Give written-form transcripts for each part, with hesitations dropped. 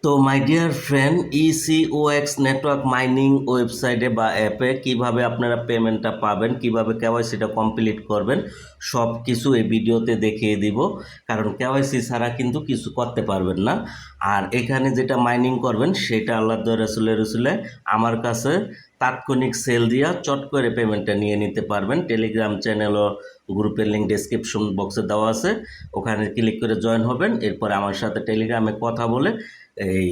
তো my dear friend, ECOX network mining ওয়েবসাইটে বা অ্যাপে কিভাবে আপনারা পেমেন্টটা পাবেন, কিভাবে কেওয়াইসিটা কমপ্লিট করবেন, সব কিছু এই ভিডিওতে দেখিয়ে দিব। কারণ কেওয়াইসি ছাড়া কিন্তু কিছু করতে পারবেন না। আর এখানে যেটা মাইনিং করবেন সেটা আল্লাহ রসুলে আমার কাছে তাৎক্ষণিক সেল দিয়া চট করে পেমেন্টটা নিয়ে নিতে পারবেন। টেলিগ্রাম চ্যানেল ও গ্রুপের লিঙ্ক ডেসক্রিপশন বক্সে দেওয়া আছে, ওখানে ক্লিক করে জয়েন হবেন। এরপর আমার সাথে টেলিগ্রামে কথা বলে এই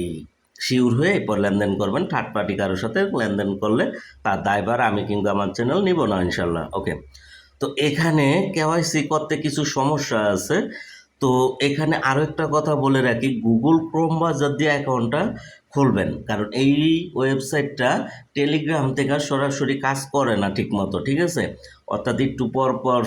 শিওর হয়ে এরপর লেনদেন করবেন। থার্ড পার্টি কারোর সাথে লেনদেন করলে তার দায়ভার আমি কিন্তু আমার চ্যানেল নিব না, ইনশাল্লাহ। ওকে, তো এখানে কেওয়াইসি করতে কিছু সমস্যা আছে। তো এখানে আরও একটা কথা বলে রাখি, গুগল ক্রোম ব্রাউজার দিয়ে অ্যাকাউন্টটা খুলবেন, কারণ এই ওয়েবসাইটটা টেলিগ্রাম থেকে সরাসরি কাজ করে না ঠিক মতো, ঠিক আছে? অর্থাৎ একটু পর পর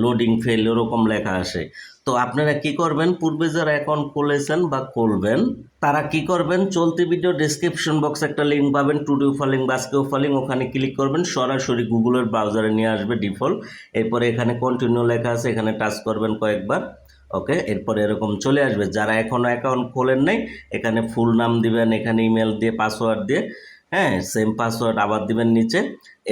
লোডিং ফেল ওরকম লেখা আসে। তো আপনারা কি করবেন, পূর্বে যারা অ্যাকাউন্ট খুলেছেন বা খুলবেন তারা কি করবেন, চলতি ভিডিও ডেসক্রিপশন বক্সে একটা লিঙ্ক পাবেন, টুডে ফালিং বাস্কেও ফালিং, ওখানে ক্লিক করবেন, সরাসরি গুগলের ব্রাউজারে নিয়ে আসবে ডিফল্ট। এরপরে এখানে কন্টিনিউ লেখা আছে, এখানে টাচ করবেন কয়েকবার। ওকে, এরপরে এরকম চলে আসবে। যারা এখনও অ্যাকাউন্ট খোলেন নাই, এখানে ফুল নাম দিবেন, এখানে ইমেল দিয়ে পাসওয়ার্ড দিয়ে, হ্যাঁ, সেম পাসওয়ার্ড আবার দিবেন নিচে।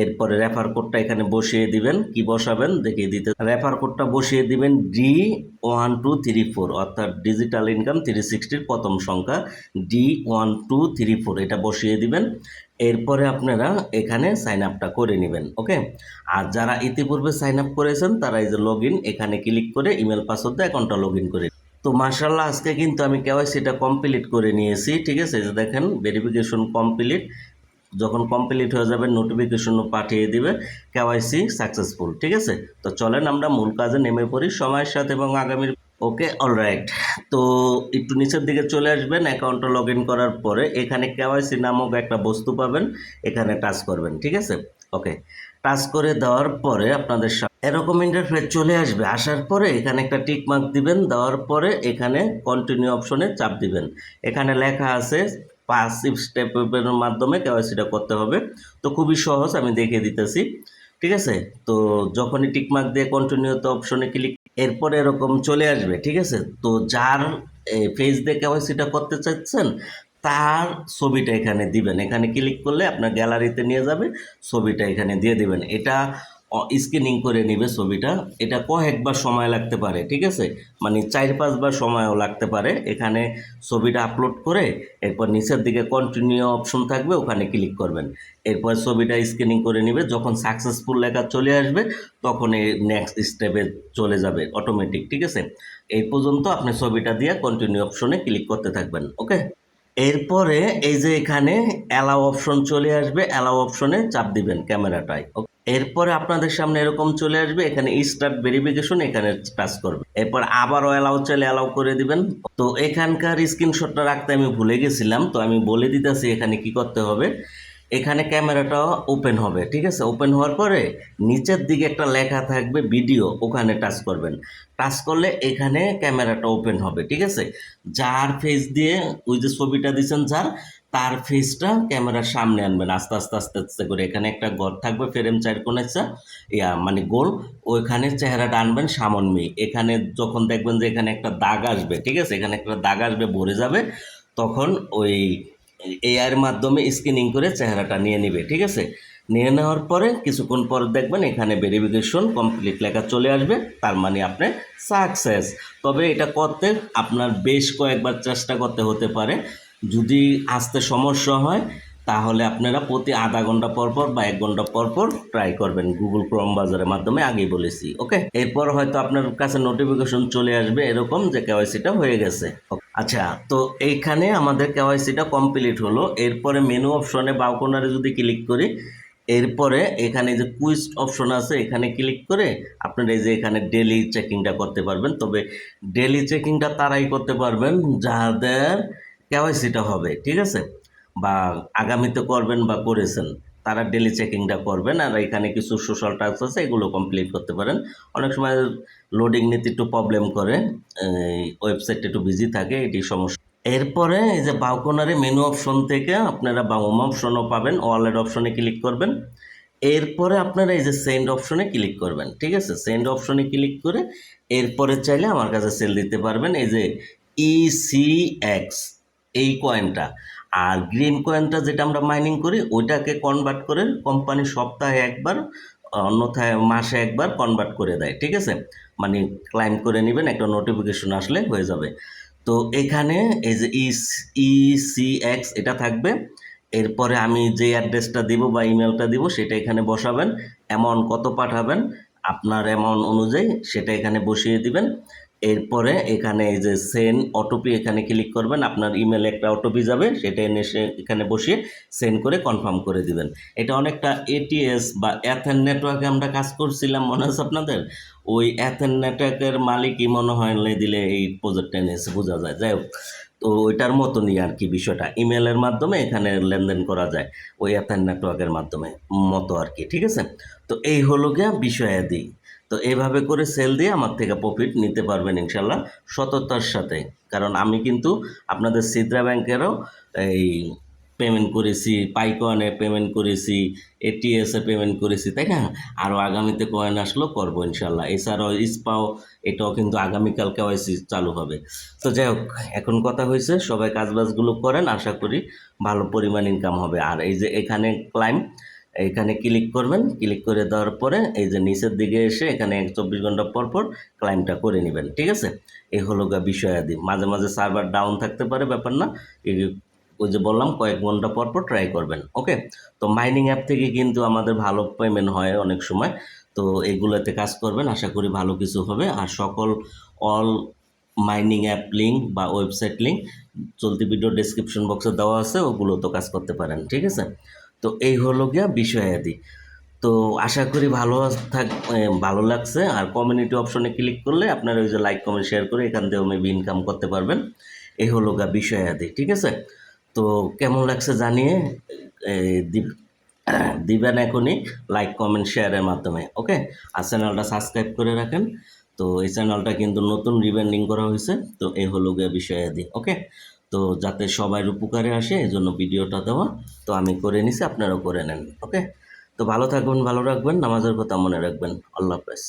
এরপরে রেফার কোডটা এখানে বসিয়ে দিবেন। কি বসাবেন দেখিয়ে দিতে, রেফার কোডটা বসিয়ে দিবেন D1234, অর্থাৎ ডিজিটাল ইনকাম 360 প্রথম সংখ্যা D1234, এটা বসিয়ে দিবেন। এরপরে আপনারা এখানে সাইন আপটা করে নেবেন। ওকে, আর যারা ইতিপূর্বে সাইন আপ করেছেন তারা এই যে লগ ইন, এখানে ক্লিক করে ইমেল পাসওয়ার্ড দিয়ে অ্যাকাউন্টটা লগ ইন করে। তো মার্শাল্লাহ, আজকে কিন্তু আমি কেওয়াইসিটা কমপ্লিট করে নিয়েছি, ঠিক আছে? এই যে দেখেন ভেরিফিকেশন কমপ্লিট। যখন কমপ্লিট হয়ে যাবে নোটিফিকেশনও পাঠিয়ে দিবে কেওয়াইসি সাকসেসফুল, ঠিক আছে? তো চলেন আমরা মূল কাজে নেমে পড়ি সময়ের সাথে এবং আগামীর। ওকে, অলরাইট। তো একটু নিচের দিকে চলে আসবেন, অ্যাকাউন্টটা লগ ইন করার পরে এখানে কেওয়াইসি নামক একটা বস্তু পাবেন, এখানে টাচ করবেন, ঠিক আছে? ওকে, টাচ করে দেওয়ার পরে আপনাদের এরকম ইন্টারফেস চলে আসবে। আসার পরে এখানে একটা টিক মার্ক দিবেন, দেওয়ার পরে এখানে কন্টিনিউ অপশনে চাপ দিবেন। এখানে লেখা আছে 5 স্টেপের মাধ্যমে কেওয়াইসিটা করতে হবে। তো খুবই সহজ, আমি দেখিয়ে দিতেছি, ঠিক আছে? তো যখনই টিকমার্ক দিয়ে কন্টিনিউতে অপশনে ক্লিক, এরপরে এরকম চলে আসবে, ঠিক আছে? তো যার ফেস দিয়ে কেওয়াইসিটা করতে চাচ্ছেন তার ছবিটা এখানে দিবেন। এখানে ক্লিক করলে আপনার গ্যালারিতে নিয়ে যাবে, ছবিটা এখানে দিয়ে দিবেন। এটা স্ক্যানিং করে নিবে ছবিটা। এটা কয়েকবার সময় লাগতে পারে, ঠিক আছে? মানে 4-5 বার সময়ও লাগতে পারে। এখানে ছবিটা আপলোড করে এরপর নিচের দিকে কন্টিনিউ অপশন থাকবে, ওখানে ক্লিক করবেন। এরপর ছবিটা স্ক্যানিং করে নিবে। যখন সাকসেসফুল লেখা চলে আসবে তখন এই নেক্সট স্টেপে চলে যাবে অটোমেটিক, ঠিক আছে? এই পর্যন্ত আপনি ছবিটা দিয়ে কন্টিনিউ অপশনে ক্লিক করতে থাকবেন। ওকে, এরপরে এই যে এখানে অ্যালাউ অপশন চলে আসবে, অ্যালাউ অপশনে চাপ দিবেন ক্যামেরাটায়। এরপরে আপনাদের সামনে এরকম চলে আসবে, এখানে স্টার্ট ভেরিফিকেশন, এখানে টাচ করবেন। এরপর আবারও অ্যালাউ চাইলে অ্যালাউ করে দিবেন। তো এখানকার স্ক্রিনশটটা রাখতে আমি ভুলে গেছিলাম, তো আমি বলে দিতেছি এখানে কি করতে হবে। এখানে ক্যামেরাটা ওপেন হবে, ঠিক আছে? ওপেন হওয়ার পরে নিচের দিকে একটা লেখা থাকবে ভিডিও, ওখানে টাচ করবেন। টাচ করলে এখানে ক্যামেরাটা ওপেন হবে, ঠিক আছে? যার ফেস দিয়ে ওই যে ছবিটা দিচ্ছেন, তার ফেসটা ক্যামেরার সামনে আনবেন আস্তে আস্তে আস্তে আস্তে করে। এখানে একটা ঘর থাকবে ফ্রেম 4 কোণের মানে গোল, ওইখানে চেহারাটা আনবেন সামনমি। এখানে যখন দেখবেন যে এখানে একটা দাগ আসবে, ঠিক আছে? এখানে একটা দাগ আসবে, ভরে যাবে, তখন ওই এআইয়ের মাধ্যমে স্ক্যানিং করে চেহারাটা নিয়ে নেবে, ঠিক আছে? নিয়ে নেওয়ার পরে কিছুক্ষণ পরে দেখবেন এখানে ভেরিফিকেশন কমপ্লিট লেখা চলে আসবে, তার মানে আপনি সাকসেস। তবে এটা করতে আপনার বেশ কয়েকবার চেষ্টা করতে হতে পারে। যদি আসতে সমস্যা হয় তাহলে আপনারা প্রতি আধা ঘন্টা পর পর বা 1 ঘন্টা পর পর ট্রাই করবেন গুগল ক্রোম ব্রাউজারের মাধ্যমে, আগেই বলেছি। ওকে, এরপর হয়তো আপনার কাছে নোটিফিকেশন চলে আসবে এরকম যে কেওয়াইসিটা হয়ে গেছে। আচ্ছা, তো এইখানে আমাদের কেওয়াইসিটা কমপ্লিট হলো। এরপরে মেনু অপশনে বাম কর্নারে যদি ক্লিক করি, এরপরে এখানে যে কুইজ অপশন আছে, এখানে ক্লিক করে আপনারা এই যে এখানে ডেলি চেকিংটা করতে পারবেন। তবে ডেলি চেকিংটা তারাই করতে পারবেন যাদের কেওয়াইসিটা হবে, ঠিক আছে? বা আগামীতে করবেন বা করেছেন, তারা ডেলি চেকিংটা করবেন। আর এখানে কিছু সোশ্যাল টাস্ক আছে, এগুলো কমপ্লিট করতে পারেন। অনেক সময় লোডিং নিতে একটু প্রবলেম করে, ওয়েবসাইটটা একটু বিজি থাকে, এটি সমস্যা। এরপরে এই যে বাম কর্নারে মেনু অপশন থেকে আপনারা বা হোম অপশনও পাবেন, ওয়ালেট অপশনে ক্লিক করবেন। এরপরে আপনারা এই যে সেন্ড অপশনে ক্লিক করবেন, ঠিক আছে? সেন্ড অপশনে ক্লিক করে এরপরে চাইলে আমার কাছে সেল দিতে পারবেন। এই যে ইসিএক্স এই কয়েনটা। আর গ্রিন কয়েনটা যেটা আমরা মাইনিং করি ওইটাকে কনভার্ট করে কোম্পানি সপ্তাহে একবার, অন্যথায় মাসে একবার কনভার্ট করে দেয়, ঠিক আছে? মানে ক্লাইম করে নেবেন, একটা নোটিফিকেশন আসলে হয়ে যাবে। তো এখানে এই যে ECX এটা থাকবে। এরপরে আমি যে অ্যাড্রেসটা দিব বা ইমেলটা দিব সেটা এখানে বসাবেন। অ্যামাউন্ট কত পাঠাবেন আপনার অ্যামাউন্ট অনুযায়ী সেটা এখানে বসিয়ে দিবেন। এরপরে এখানে এই যে সেন্ড ওটিপি এখানে ক্লিক করবেন, আপনার ইমেলে একটা ওটিপি যাবে, সেটা এনে এখানে বসিয়ে সেন্ড করে কনফার্ম করে দিবেন। এটা অনেকটা এটিএস বা এথেন নেটওয়ার্কে আমরা কাজ করছিলাম, মনে আছে আপনাদের? ওই এথেন নেটওয়ার্কের মালিকই মনে হয় দিলে এই প্রজেক্টটা এনেছে, বোঝা যায়। যাই হোক, তো ওইটার মতনই আর কি বিষয়টা, ইমেলের মাধ্যমে এখানে লেনদেন করা যায় ওই এথেন নেটওয়ার্কের মাধ্যমে মতো আর কি, ঠিক আছে? তো এই হলো গিয়া বিষয়াদি। তো এইভাবে করে সেল দিয়ে আমার থেকে প্রফিট নিতে পারবেন ইনশাল্লাহ, সততার সাথে। কারণ আমি কিন্তু আপনাদের সিদ্রা ব্যাংকেরও এই পেমেন্ট করেছি, পাইকয়েনে পেমেন্ট করেছি, এটিএসে পেমেন্ট করেছি, তাই না? আরও আগামীতে কয়েন আসলেও করবো ইনশাল্লাহ। এছাড়াও ইস্পাও, এটাও কিন্তু আগামীকাল কেওয়াইসি চালু হবে। তো যাই হোক, এখন কথা হয়েছে, সবাই কাজবাজগুলো করেন, আশা করি ভালো পরিমাণ ইনকাম হবে। আর এই যে এখানে ক্লাইম, এখানে ক্লিক করবেন, ক্লিক করে দেওয়ার পরে এই যে নিচের দিকে এসে এখানে 24 ঘন্টা পর পর ক্লাইমটা করে নেবেন, ঠিক আছে? এই হলো গা বিষয়াদি। মাঝে মাঝে সার্ভার ডাউন থাকতে পারে, ব্যাপার না। এই ওই যে বললাম কয়েক ঘন্টা পর পর ট্রাই করবেন, ওকে? তো মাইনিং অ্যাপ থেকে কিন্তু আমাদের ভালো পেমেন্ট হয় অনেক সময়। তো এগুলোতে কাজ করবেন, আশা করি ভালো কিছু হবে। আর সকল অল মাইনিং অ্যাপ লিঙ্ক বা ওয়েবসাইট লিঙ্ক চলতি ভিডিও ডেসক্রিপশন বক্সে দেওয়া আছে, ওগুলো তো কাজ করতে পারেন, ঠিক আছে? তো এই হলো গিয়া বিষয়াদি। তো আশা করি ভালো লাগছে। আর কমিউনিটি অপশনে ক্লিক করলে আপনারা ওই যে লাইক কমেন্ট শেয়ার করে এখান থেকেও মেবি ইনকাম করতে পারবেন। এই হলো গা বিষয়াদি, ঠিক আছে? তো কেমন লাগছে জানিয়ে দিবেন এখনই লাইক কমেন্ট শেয়ারের মাধ্যমে, ওকে? আর চ্যানেলটা সাবস্ক্রাইব করে রাখেন। তো এই চ্যানেলটা কিন্তু নতুন রিব্র্যান্ডিং করা হয়েছে। তো এই হলো গিয়ে বিষয়াদি, ওকে? তো যাতে সবার উপকারে আসে এই জন্য ভিডিওটা দেওয়া। তো আমি করে নিছি, আপনারাও করে নেন, ওকে? তো ভালো থাকবেন, ভালো রাখবেন, নামাজের কথা মনে রাখবেন। আল্লাহ হাফেজ।